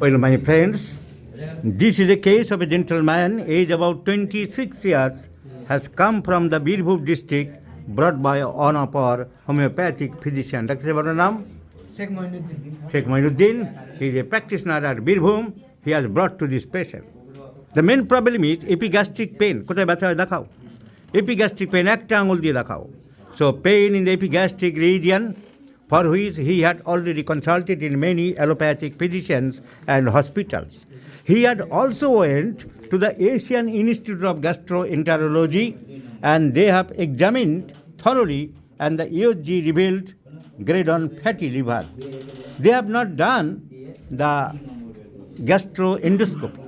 Well, my friends, this is a case of a gentleman, aged about 26 years, has come from the Birbhum district, brought by one of our homeopathic physician. Dr. What name? Sheikh Moinuddin. Sheikh Moinuddin. He is a practitioner at Birbhum. He has brought to this patient. The main problem is epigastric pain. কোথায় ব্যথা হয় দেখাও। Epigastric pain একটা আঙুল দিয়ে দেখাও। So pain in the epigastric region, for which he had already consulted in many allopathic physicians and hospitals. He had also went to the Asian Institute of Gastroenterology, and they have examined thoroughly, and the EOG revealed grade on fatty liver. They have not done the gastroendoscopy.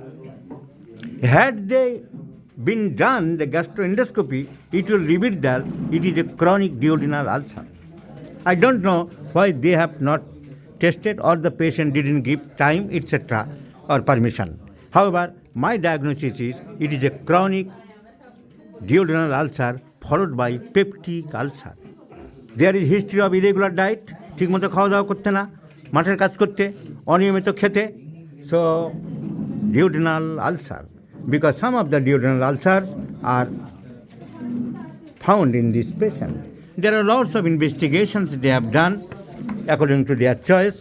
Had they been done the gastroendoscopy, it will reveal that it is a chronic duodenal ulcer. I don't know why they have not tested or the patient didn't give time, etc. or permission. However, my diagnosis is it is a chronic duodenal ulcer followed by peptic ulcer. There is history of irregular diet, ঠিক মতো খাওয়া দাওয়া করতে না, মাঠের কাজ করতে, অনিয়মিত খেতে, so duodenal ulcer. Because some of the duodenal ulcers are found in this patient. There are lots of investigations they have done according to their choice,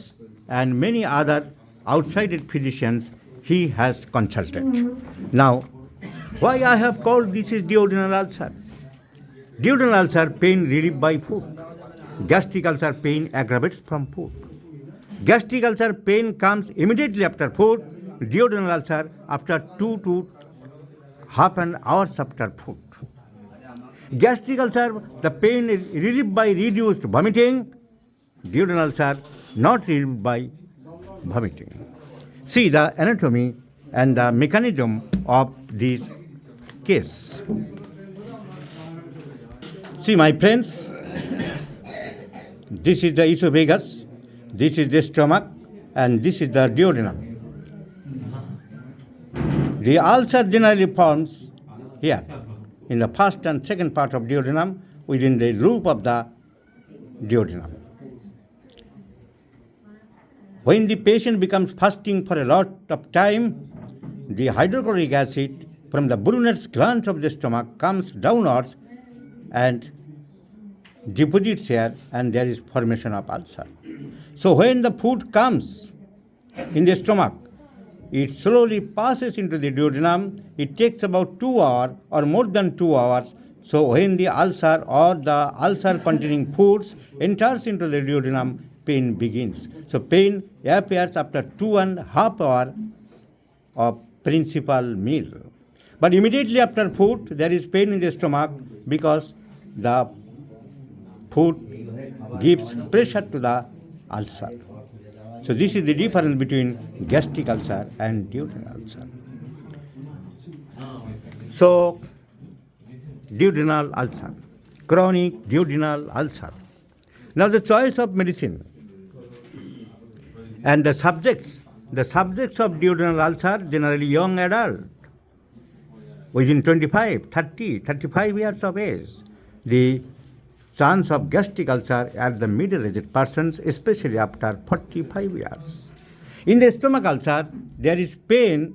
and many other outside physicians he has consulted. Now, why I have called this is duodenal ulcer? Duodenal ulcer pain relieved by food. Gastric ulcer pain aggravates from food. Gastric ulcer pain comes immediately after food. Duodenal ulcer after 2 to half an hour after food. Gastric ulcer, the pain is relieved by reduced vomiting. Duodenal ulcer not relieved by vomiting. See the anatomy and the mechanism of this case. See, my friends, this is the esophagus, this is the stomach, and this is the duodenum. The ulcer generally forms here, in the first and second part of duodenum, within the loop of the duodenum. When the patient becomes fasting for a lot of time, the hydrochloric acid from the Brunner's gland of the stomach comes downwards and deposits here, and there is formation of ulcer. So when the food comes in the stomach, it slowly passes into the duodenum. It takes about 2 hours or more than 2 hours. So when the ulcer or the ulcer containing foods enters into the duodenum, pain begins. So pain appears after 2.5 hours of principal meal. But immediately after food, there is pain in the stomach because the food gives pressure to the ulcer. So this is the difference between gastric ulcer and duodenal ulcer. So duodenal ulcer, chronic duodenal ulcer. Now the choice of medicine and the subjects of duodenal ulcer, generally young adult, within 25, 30, 35 years of age. The chance of gastric ulcer at the middle-aged persons, especially after 45 years. In the stomach ulcer, there is pain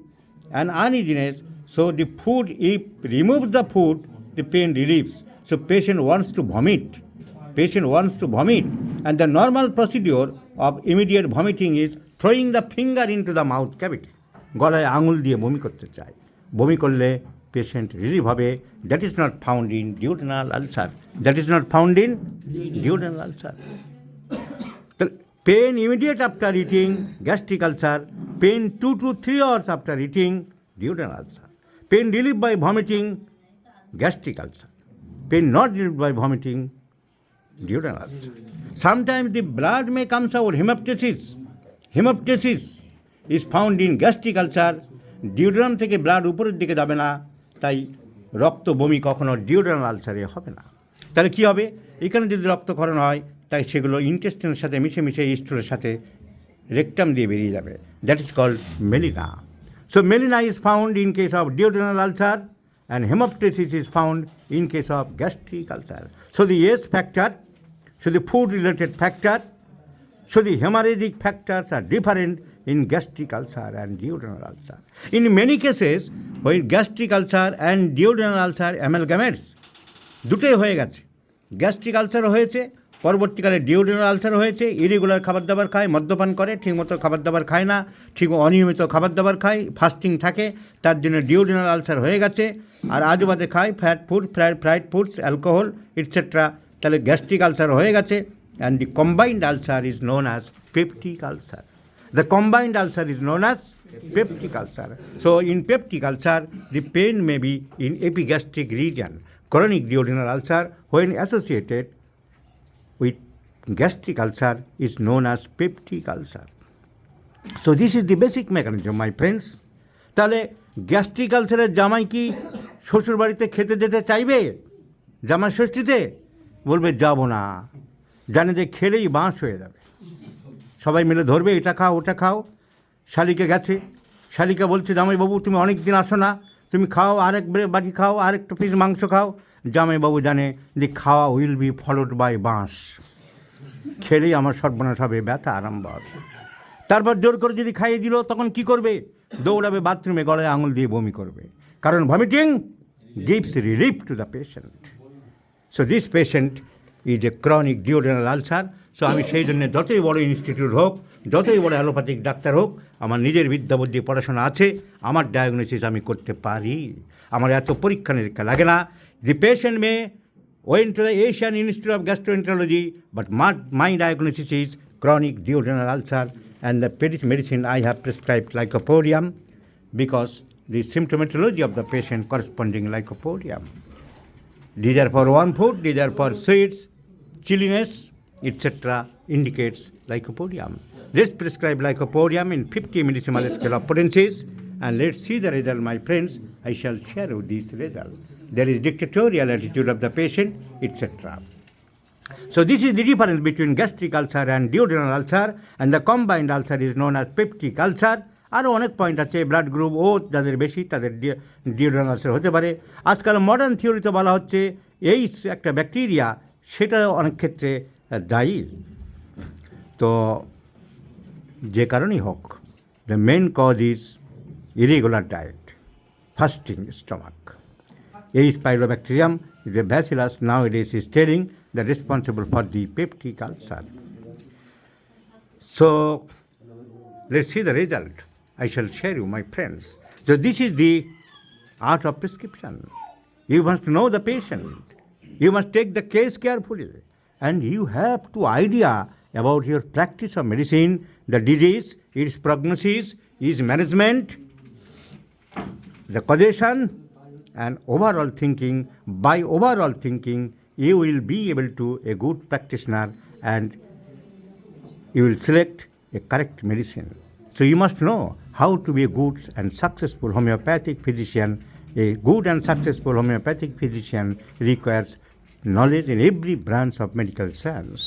and uneasiness, so the food, if removes the food, the pain relieves. So patient wants to vomit. And the normal procedure of immediate vomiting is throwing the finger into the mouth cavity. গলায় আঙুল দিয়ে বমি করতে চায়। বমি করলে patient relief হবে. That is not found in duodenal ulcer. The pain immediate after eating, gastric ulcer. Pain 2 to 3 hours after eating, duodenal ulcer. Pain relieved by vomiting, gastric ulcer. Pain not relieved by vomiting, duodenal ulcer. Sometimes the blood may come out, hemoptysis is found in gastric ulcer. Duodenum থেকে blood উপরের দিকে যাবে না, তাই রক্ত বমি কখনো duodenal আলসারে হবে না। তাহলে কী হবে? এখানে যদি রক্তক্ষরণ হয়, তাই সেগুলো ইন্টেস্টিনের সাথে মিশে স্টুলের সাথে রেকটাম দিয়ে বেরিয়ে যাবে। That is called melena. So melena is found in case of duodenal ulcer and hemoptysis is found in case of gastric ulcer. So the S factor, so the food related factor, so the hemorrhagic factors are different in gastric ulcer and duodenal ulcer. In many cases, when gastric ulcer and duodenal ulcer amalgamates, দুটোই হয়ে গেছে, gastric আলসারও হয়েছে, পরবর্তীকালে duodenal ulcer হয়েছে, irregular খাবার দাবার খায়, মদ্যপান করে, ঠিকমতো খাবার দাবার খায় না, ঠিক অনিয়মিত খাবার দাবার খায়, ফাস্টিং থাকে, তার জন্য ডিওডেনাল আলসার হয়ে গেছে, আর আজুবাজে খায় fat food, fried foods, alcohol et cetera, তাহলে গ্যাস্ট্রিক আলসার হয়ে গেছে, and the combined ulcer is known as peptic ulcer. The combined ulcer is known as peptic ulcer. So in peptic ulcer, the pain may be in epigastric region. Chronic duodenal ulcer, when associated with gastric ulcer, is known as peptic ulcer. So this is the basic mechanism, my friends. তাহলে gastric আলসারের জামাই কি শ্বশুর বাড়িতে খেতে যেতে চাইবে? জামাই ষষ্ঠীতে বলবে যাব না, জানে যে খেলেই বাঁশ হয়ে যাবে, সবাই মিলে ধরবে, এটা খাও ওটা খাও। শালিকে গেছে, শালিকা বলছে জামাইবাবু তুমি অনেক দিন আসো না, তুমি খাও, আরেক বাকি খাও, আরেকটা পিস মাংস খাও। জামাইবাবু জানে যে খাওয়া উইল বি ফলোড বাই বাঁশ, খেলেই আমার সর্বনাশ হবে, ব্যথা আরম্ভ হবে। তারপর জোর করে যদি খাইয়ে দিল, তখন কি করবে? দৌড়াবে বাথরুমে, গলায় আঙুল দিয়ে বমি করবে, কারণ vomiting gives relief to the patient. So this patient is a chronic duodenal ulcer. So আমি সেই জন্য যতই বড় ইনস্টিটিউট হোক, যতই বড় অ্যালোপ্যাথিক ডাক্তার হোক, আমার নিজের বিদ্যা বুদ্ধি পড়াশোনা আছে, আমার ডায়াগনোসিস আমি করতে পারি, আমার এত পরীক্ষা নিরীক্ষা লাগে না। দি patient May went to the Asian Institute of Gastroenterology, but my diagnosis is chronic duodenal ulcer, and the medicine I have prescribed lycopodium because the symptomatology of the patient corresponding lycopodium. These are for one food, these are for sweets, chilliness, etc. indicates lycopodium. Let's prescribe lycopodium in 50 millisimal scale of potencies, and let's see the result, my friends. I shall share with this result. There is dictatorial attitude of the patient, etc. So this is the difference between gastric ulcer and duodenal ulcer, and the combined ulcer is known as peptic ulcer. আরও অনেক point আছে, blood group ও যাদের বেশি তাদের duodenal ulcer হতে পারে। আজকাল modern থিওরিতে বলা হচ্ছে এইস একটা ব্যাকটেরিয়া, সেটা অনেক ক্ষেত্রে দায়ী। তো যে কারণেই হোক, the main cause is irregular diet, fasting stomach. H pylobacterium is a bacillus nowadays is telling the responsible for the peptic ulcer. So let's see the result. I shall share you, my friends. So this is the art of prescription. You must know the patient. You must take the case carefully. And you have to idea about your practice of medicine, the disease, its prognosis, its management, the causation, and overall thinking. By overall thinking, you will be able to a good practitioner, and you will select a correct medicine. So you must know how to be a good and successful homeopathic physician. A good and successful homeopathic physician requires knowledge in every branch of medical science.